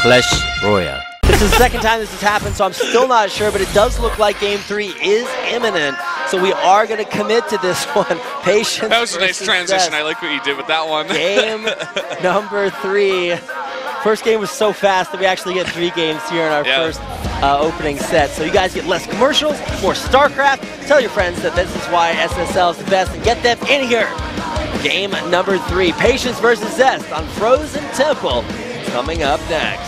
Clash Royale. This is the second time this has happened, so I'm still not sure, but it does look like Game 3 is imminent. So we are going to commit to this one. Patience. That was a nice transition. I like what you did with that one. Game number 3. First game was so fast that we actually get 3 games here in our first opening set. So you guys get less commercials, more StarCraft. Tell your friends that this is why SSL is the best and get them in here. Game number 3, Patience versus Zest on Frozen Temple, coming up next.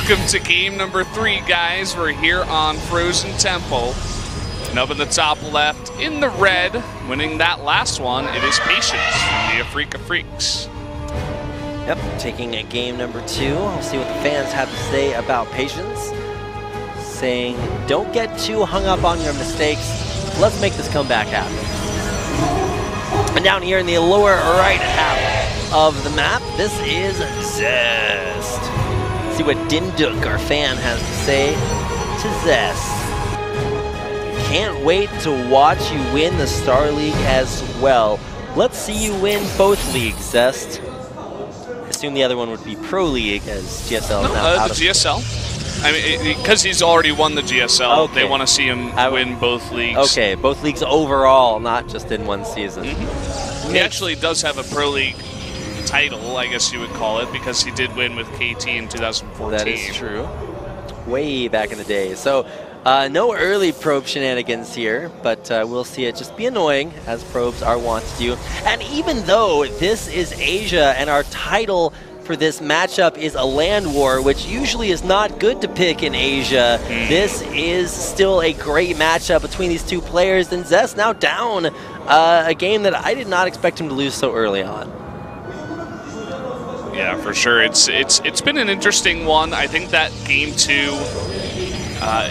Welcome to game number 3, guys. We're here on Frozen Temple. And up in the top left, in the red, winning that last one, it is Patience, the Africa Freaks. Yep, taking a game number 2. I'll see what the fans have to say about Patience. Saying, don't get too hung up on your mistakes. Let's make this comeback happen. And down here in the lower right half of the map, this is Zest. See what Dinduk, our fan, has to say to Zest. Can't wait to watch you win the Star League as well. Let's see you win both leagues, Zest. I assume the other one would be Pro League, as GSL is now out of GSL. I mean, because he's already won the GSL, okay. They want to see him win both leagues. Okay, both leagues overall, not just in one season. He actually does have a Pro League title, I guess you would call it, because he did win with KT in 2014. That is true. Way back in the day. So no early probe shenanigans here, but we'll see it just be annoying, as probes are wont to do. And even though this is Asia and our title for this matchup is a land war, which usually is not good to pick in Asia, this is still a great matchup between these two players, and Zest now down a game that I did not expect him to lose so early on. Yeah, for sure. It's been an interesting one. I think that game 2,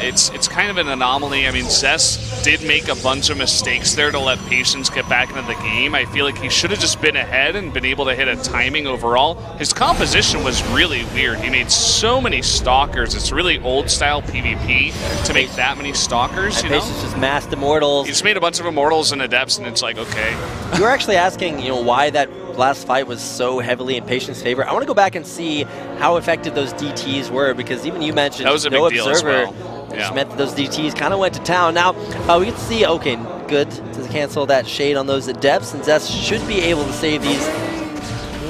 it's kind of an anomaly. I mean, Zest did make a bunch of mistakes there to let Patience get back into the game. I feel like he should have just been ahead and been able to hit a timing overall. His composition was really weird. He made so many stalkers. It's really old-style PvP to make that many stalkers, you know? Patience just massed Immortals. He just made a bunch of Immortals and Adepts, and it's like, okay. You were actually asking, why that last fight was so heavily in Patience's favor. I want to go back and see how effective those DTs were, because even you mentioned that was a no big observer, deal as well. which meant that those DTs kind of went to town. Now, we can see, okay, good to cancel that shade on those Adepts, and Zest should be able to save these.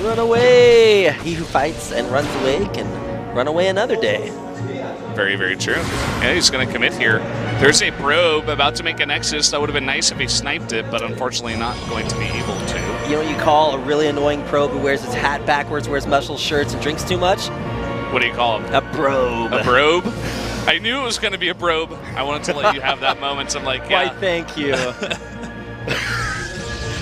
Run away! He who fights and runs away can run away another day. Very, very true. Yeah, he's going to commit here. There's a probe about to make a Nexus. That would have been nice if he sniped it, but unfortunately not going to be able to. You know what you call a really annoying probe who wears his hat backwards, wears muscle shirts, and drinks too much? What do you call him? A probe. A probe? I knew it was going to be a probe. I wanted to let you have that moment. So I'm like, yeah. Why, thank you.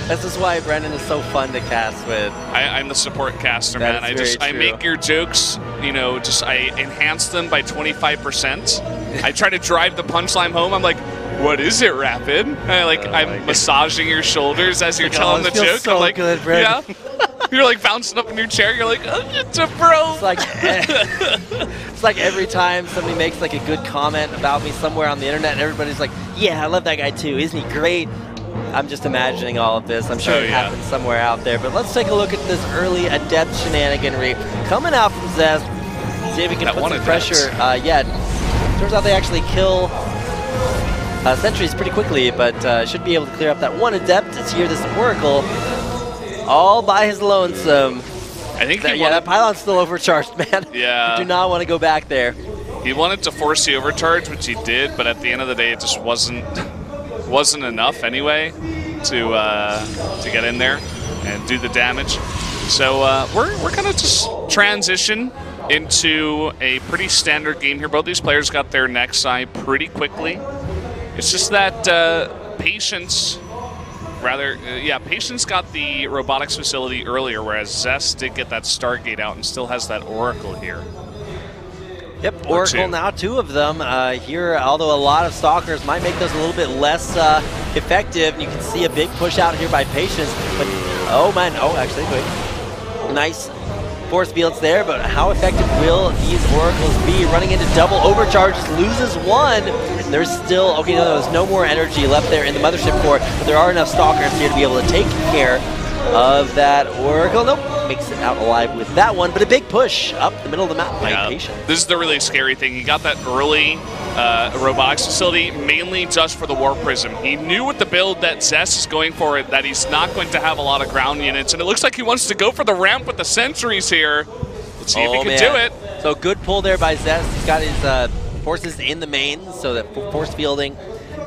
This is why Brendan is so fun to cast with. I'm the support caster, man. I make your jokes, I enhance them by 25%. I try to drive the punchline home. I'm like, what is it, Rapid? I'm massaging your shoulders as you're telling the joke. So I'm like, good, Brendan. Yeah. You're like bouncing up in your chair. You're like, oh, it's a probe. It's like every time somebody makes like a good comment about me somewhere on the internet, and everybody's like, yeah, I love that guy too. Isn't he great? I'm just imagining all of this. I'm sure it happens somewhere out there. But let's take a look at this early Adept shenaniganry coming out from Zest. See if we can put some pressure. Turns out they actually kill sentries pretty quickly, but should be able to clear up that one Adept. It's here, this Oracle, all by his lonesome. I think that pylon's still overcharged, man. Yeah. You do not want to go back there. He wanted to force the overcharge, which he did, but at the end of the day, it just wasn't enough anyway to get in there and do the damage. So we're gonna just transition into a pretty standard game here. Both these players got their next eye pretty quickly. It's just that Patience, Patience got the robotics facility earlier, whereas Zest did get that Stargate out and still has that Oracle here. Yep, Oracle now 2 of them here, although a lot of Stalkers might make those a little bit less effective. You can see a big push out here by Patience, but actually, wait. Nice force fields there, but how effective will these Oracles be? Running into double overcharges, loses 1. There's still, there's no more energy left there in the Mothership core, but there are enough Stalkers here to be able to take care of that Oracle. Nope, makes it out alive with that one, but a big push up the middle of the map by Patience. This is the really scary thing. He got that early robotics facility mainly just for the Warp Prism. He knew with the build that Zest is going for it that he's not going to have a lot of ground units, and it looks like he wants to go for the ramp with the sentries here. Let's see if he can do it. So good pull there by Zest. He's got his forces in the main, so that force fielding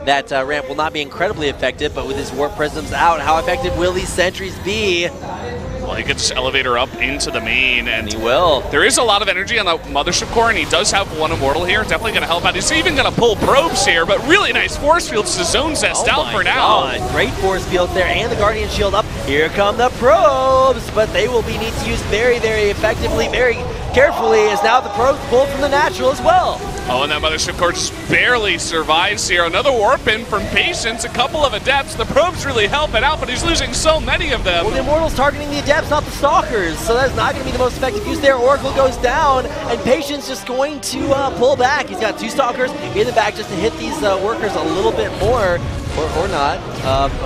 that ramp will not be incredibly effective, but with his Warp Prisms out, how effective will these sentries be? Well, he gets elevator up into the main, and he will. There is a lot of energy on the Mothership core, and he does have 1 Immortal here. Definitely going to help out. He's even going to pull probes here, but really nice force fields to zone Zest out for now. Great force fields there, and the Guardian Shield up. Here come the probes, but they will be need to use very, very effectively, very carefully, as now the probes pulled from the natural as well. Oh, and that Mothership core just barely survives here. Another warp in from Patience, a couple of Adepts. The probes really helping out, but he's losing so many of them. Well, the Immortal's targeting the Adepts, not the Stalkers, so that's not going to be the most effective use there. Oracle goes down, and Patience just going to pull back. He's got 2 Stalkers in the back just to hit these workers a little bit more. Or not.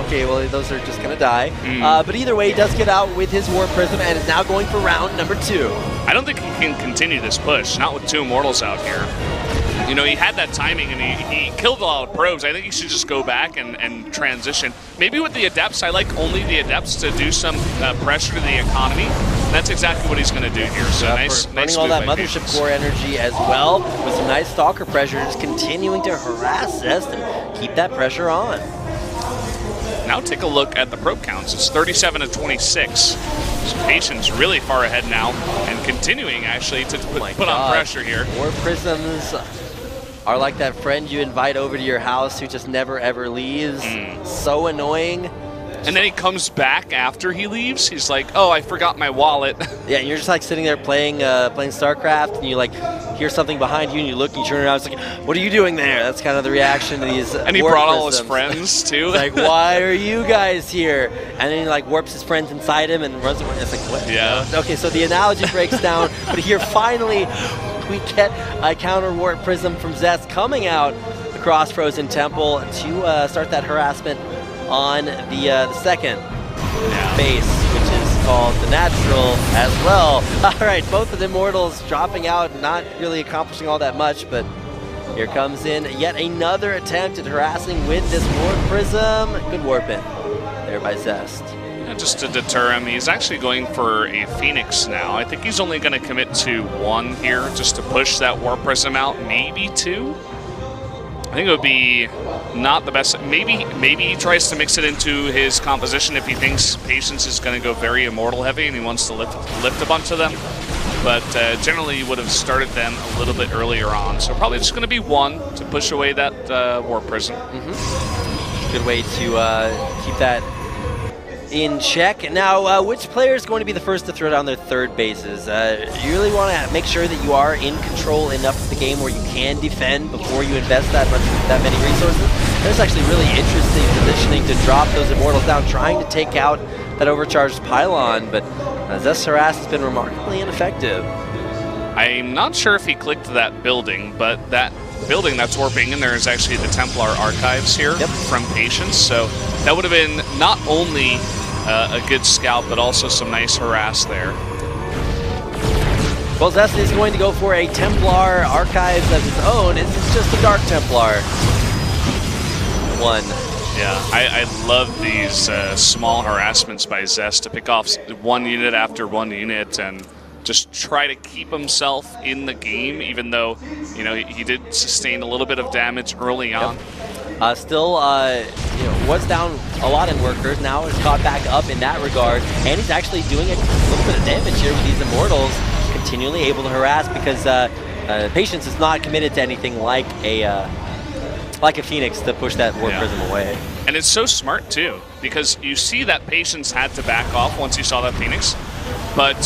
Those are just going to die. But either way, he does get out with his Warp Prism and is now going for round number 2. I don't think he can continue this push, not with 2 Immortals out here. He had that timing and he killed a lot of probes. I think he should just go back and transition. Maybe with the Adepts, I like only the Adepts to do some pressure to the economy. And that's exactly what he's going to do here. So nice burning all that Mothership core energy as well with some nice Stalker pressure, just continuing to harass Zest and keep that pressure on. Now take a look at the probe counts. It's 37 to 26. So Patience really far ahead now and continuing actually to put on pressure here. Warp Prisms are like that friend you invite over to your house who just never ever leaves. So annoying. And then he comes back after he leaves. He's like, "Oh, I forgot my wallet." Yeah, and you're just like sitting there playing StarCraft, and you like hear something behind you, and you look, and you turn around, it's like, "What are you doing there?" That's kind of the reaction to these. And he brought all his friends too. Like, why are you guys here? And then he like warps his friends inside him and runs away. It's like, what? Yeah. Okay, so the analogy breaks down, but here finally we get a counter Warp Prism from Zest coming out across Frozen Temple to start that harassment on the second base, which is called the Natural as well. All right, both of the Immortals dropping out, not really accomplishing all that much, but here comes in yet another attempt at harassing with this Warp Prism. Good warp in there by Zest. And just to deter him, he's actually going for a Phoenix now. I think he's only going to commit to 1 here just to push that Warp Prism out, maybe 2. I think it would be not the best. Maybe he tries to mix it into his composition if he thinks Patience is going to go very Immortal heavy and he wants to lift a bunch of them. But generally, he would have started them a little bit earlier on. So probably just going to be 1 to push away that Warp Prism. Good way to keep that in check. Now, which player is going to be the first to throw down their 3rd bases? You really want to make sure that you are in control enough of the game where you can defend before you invest that many resources. That's actually really interesting positioning to drop those Immortals down, trying to take out that overcharged pylon, but Zest Harass has been remarkably ineffective. I'm not sure if he clicked that building, but that building that's warping in there is actually the Templar archives here from Patience, so that would have been not only a good scout, but also some nice harass there. Well, Zest is going to go for a Templar archives of his own. It's just a Dark Templar. 1. Yeah, I love these small harassments by Zest to pick off 1 unit after 1 unit and just try to keep himself in the game, even though, he did sustain a little bit of damage early on. Still, was down a lot in workers, now is caught back up in that regard, and he's actually doing a little bit of damage here with these Immortals, continually able to harass because Patience is not committed to anything like a Phoenix to push that Warp Prism away. And it's so smart too, because you see that Patience had to back off once he saw that Phoenix, but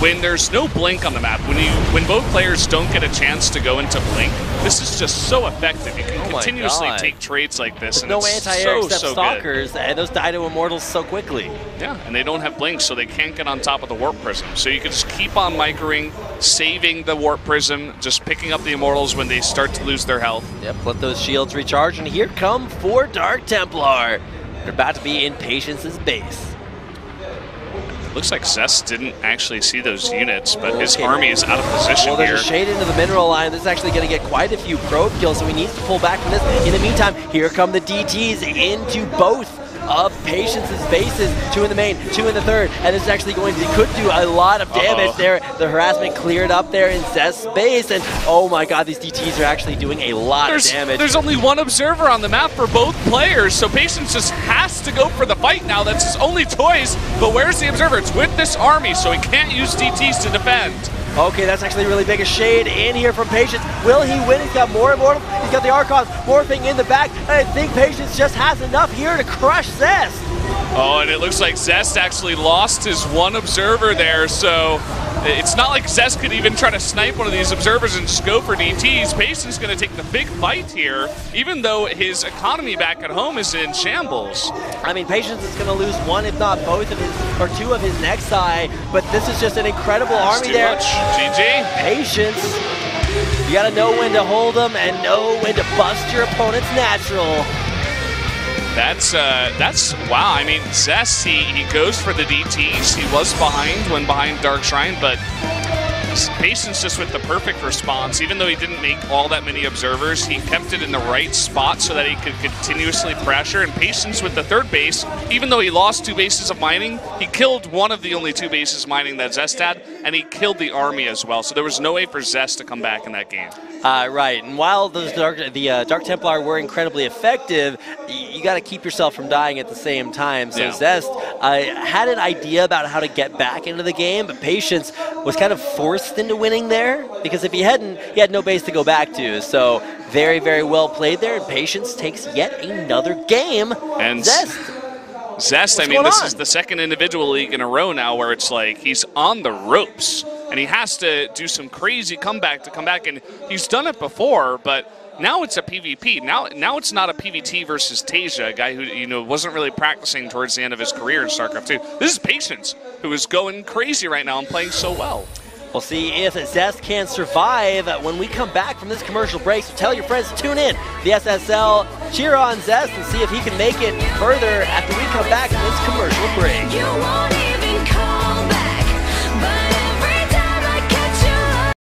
when there's no blink on the map, when both players don't get a chance to go into blink, this is just so effective. You can continuously take trades like this. With and no it's anti-air except so Stalkers, and those die to Immortals so quickly. Yeah, and they don't have blinks, so they can't get on top of the Warp Prism. So you can just keep on microing, saving the Warp Prism, just picking up the Immortals when they start to lose their health. Yep, let those shields recharge, and here come 4 Dark Templar. They're about to be in Patience's base. Looks like Zest didn't actually see those units, but his army is out of position here. Well, there's a shade into the mineral line. This is actually going to get quite a few probe kills, so he needs to pull back from this. In the meantime, here come the DTs into both of Patience's bases. 2 in the main, 2 in the third, and this is actually could do a lot of damage there. The harassment cleared up there in Zest's base, and oh my god, these DTs are actually doing a lot of damage. There's only one observer on the map for both players, so Patience just has to go for the fight now. That's his only choice, but where's the observer? It's with this army, so he can't use DTs to defend. Okay, that's actually really big. A shade in here from Patience. Will he win? He's got more Immortals. He's got the Archons morphing in the back. And I think Patience just has enough here to crush Zest. Oh, and it looks like Zest actually lost his one observer there, so it's not like Zest could even try to snipe one of these observers and just go for DTs. Patience going to take the big fight here, even though his economy back at home is in shambles. I mean, Patience is going to lose 1, if not both of his, or 2 of his next eye, but this is just an incredible army there. GG. Patience. You got to know when to hold them and know when to bust your opponent's natural. That's wow. I mean, Zest, he goes for the DTs. He was behind Dark Shrine, but Patience just with the perfect response. Even though he didn't make all that many observers, he kept it in the right spot so that he could continuously pressure. And Patience with the third base, even though he lost 2 bases of mining, he killed one of the only 2 bases mining that Zest had, and he killed the army as well. So there was no way for Zest to come back in that game. Right, and while those Dark Templar were incredibly effective, you got to keep yourself from dying at the same time. So Zest had an idea about how to get back into the game, but Patience was kind of forced into winning there, because if he hadn't, he had no base to go back to. So very, very well played there, and Patience takes yet another game. And Zest, I mean, this is the second individual league in a row now where it's like he's on the ropes, and he has to do some crazy comeback to come back, and he's done it before, but now it's a PvP. Now it's not a PvT versus Tasia, a guy who wasn't really practicing towards the end of his career in StarCraft 2. This is Patience, who is going crazy right now and playing so well. We'll see if Zest can survive when we come back from this commercial break. So tell your friends to tune in the SSL, cheer on Zest, and see if he can make it further after we come back from this commercial break.